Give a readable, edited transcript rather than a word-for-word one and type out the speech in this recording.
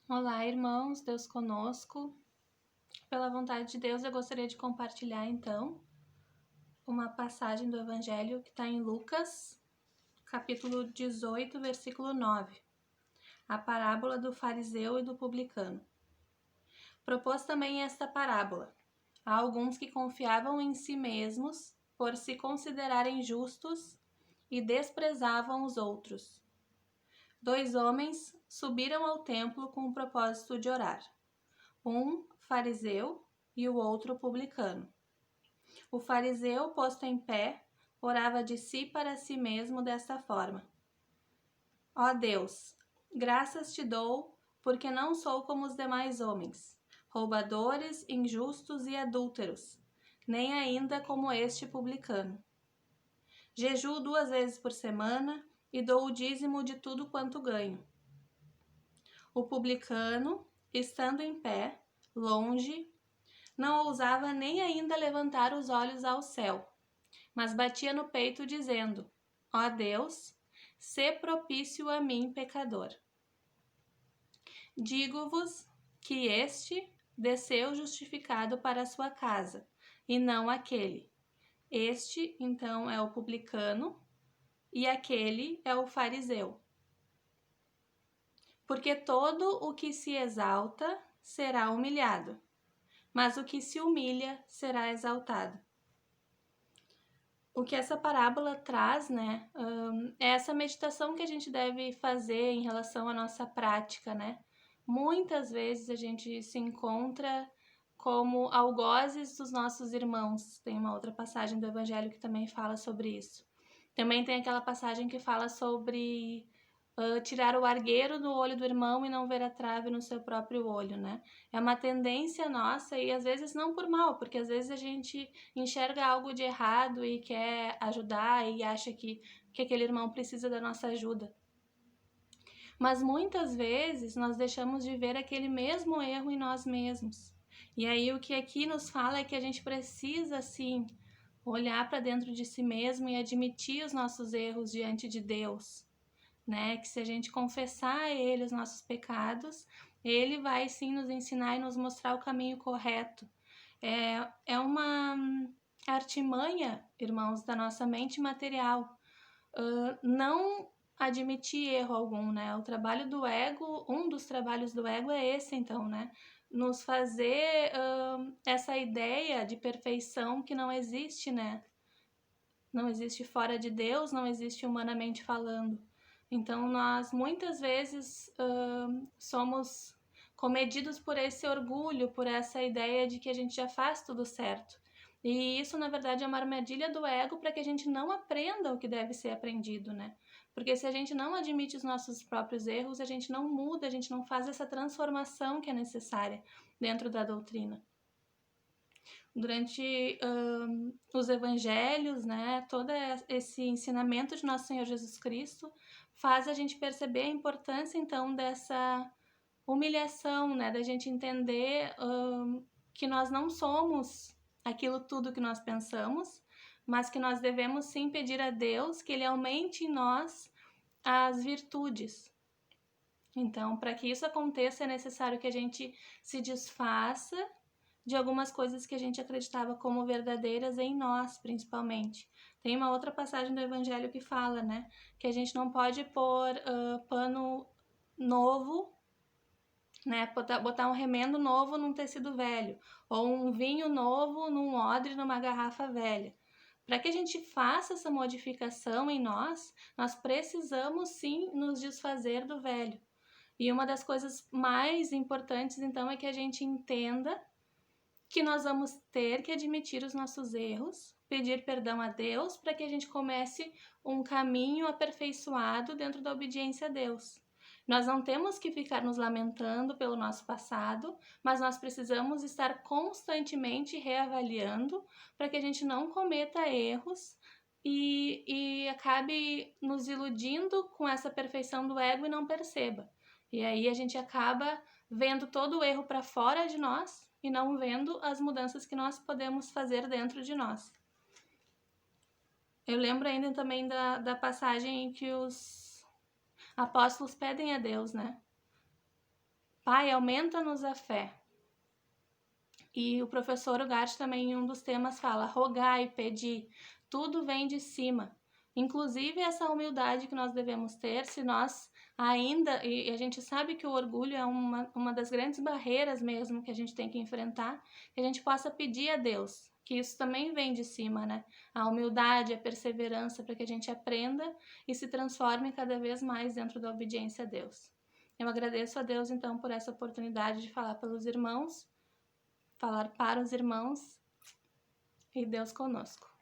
Olá, irmãos, Deus conosco. Pela vontade de Deus, eu gostaria de compartilhar então uma passagem do Evangelho que está em Lucas, capítulo 18, versículo 9, a parábola do fariseu e do publicano. Propôs também esta parábola a alguns que confiavam em si mesmos por se considerarem justos e desprezavam os outros. 2 homens subiram ao templo com o propósito de orar. Um fariseu e o outro publicano. O fariseu, posto em pé, orava de si para si mesmo desta forma: Ó Deus, graças te dou, porque não sou como os demais homens, roubadores, injustos e adúlteros, nem ainda como este publicano. Jejuo 2 vezes por semana e dou o dízimo de tudo quanto ganho. O publicano, estando em pé, longe, não ousava nem ainda levantar os olhos ao céu, mas batia no peito dizendo: Ó Deus, sê propício a mim, pecador. Digo-vos que este desceu justificado para a sua casa, e não aquele. Este, então, é o publicano, e aquele é o fariseu. Porque todo o que se exalta será humilhado, mas o que se humilha será exaltado. O que essa parábola traz, né, é essa meditação que a gente deve fazer em relação à nossa prática, né? Muitas vezes a gente se encontra como algozes dos nossos irmãos. Tem uma outra passagem do Evangelho que também fala sobre isso. Também tem aquela passagem que fala sobre tirar o argueiro do olho do irmão e não ver a trave no seu próprio olho, né? É uma tendência nossa e às vezes não por mal, porque às vezes a gente enxerga algo de errado e quer ajudar e acha que aquele irmão precisa da nossa ajuda. Mas muitas vezes nós deixamos de ver aquele mesmo erro em nós mesmos. E aí o que aqui nos fala é que a gente precisa, sim, olhar para dentro de si mesmo e admitir os nossos erros diante de Deus. Né? Que se a gente confessar a Ele os nossos pecados, Ele vai sim nos ensinar e nos mostrar o caminho correto. É uma artimanha, irmãos, da nossa mente material. Não admitir erro algum, né? O trabalho do ego, um dos trabalhos do ego é esse, então, né? Nos fazer essa ideia de perfeição que não existe, né? Não existe fora de Deus, não existe humanamente falando. Então, nós muitas vezes somos comedidos por esse orgulho, por essa ideia de que a gente já faz tudo certo. E isso, na verdade, é uma armadilha do ego para que a gente não aprenda o que deve ser aprendido, né? Porque se a gente não admite os nossos próprios erros, a gente não muda, a gente não faz essa transformação que é necessária dentro da doutrina. Durante os evangelhos, né, todo esse ensinamento de nosso Senhor Jesus Cristo faz a gente perceber a importância, então, dessa humilhação, né, da gente entender que nós não somos aquilo tudo que nós pensamos, mas que nós devemos sim pedir a Deus que Ele aumente em nós as virtudes. Então, para que isso aconteça, é necessário que a gente se desfaça de algumas coisas que a gente acreditava como verdadeiras em nós, principalmente. Tem uma outra passagem do Evangelho que fala, né, que a gente não pode pôr pano novo, né, botar um remendo novo num tecido velho, ou um vinho novo num odre, numa garrafa velha. Para que a gente faça essa modificação em nós, nós precisamos sim nos desfazer do velho. E uma das coisas mais importantes, então, é que a gente entenda que nós vamos ter que admitir os nossos erros, pedir perdão a Deus para que a gente comece um caminho aperfeiçoado dentro da obediência a Deus. Nós não temos que ficar nos lamentando pelo nosso passado, mas nós precisamos estar constantemente reavaliando para que a gente não cometa erros e acabe nos iludindo com essa perfeição do ego e não perceba. E aí a gente acaba vendo todo o erro para fora de nós e não vendo as mudanças que nós podemos fazer dentro de nós. Eu lembro ainda também da passagem em que os apóstolos pedem a Deus, né? Pai, aumenta-nos a fé. E o professor Ugarte também em um dos temas fala, rogai, pedi, tudo vem de cima. Inclusive essa humildade que nós devemos ter, se nós ainda, e a gente sabe que o orgulho é uma das grandes barreiras mesmo que a gente tem que enfrentar, que a gente possa pedir a Deus, que isso também vem de cima, né? A humildade, a perseverança, para que a gente aprenda e se transforme cada vez mais dentro da obediência a Deus. Eu agradeço a Deus, então, por essa oportunidade de falar pelos irmãos, falar para os irmãos, e Deus conosco.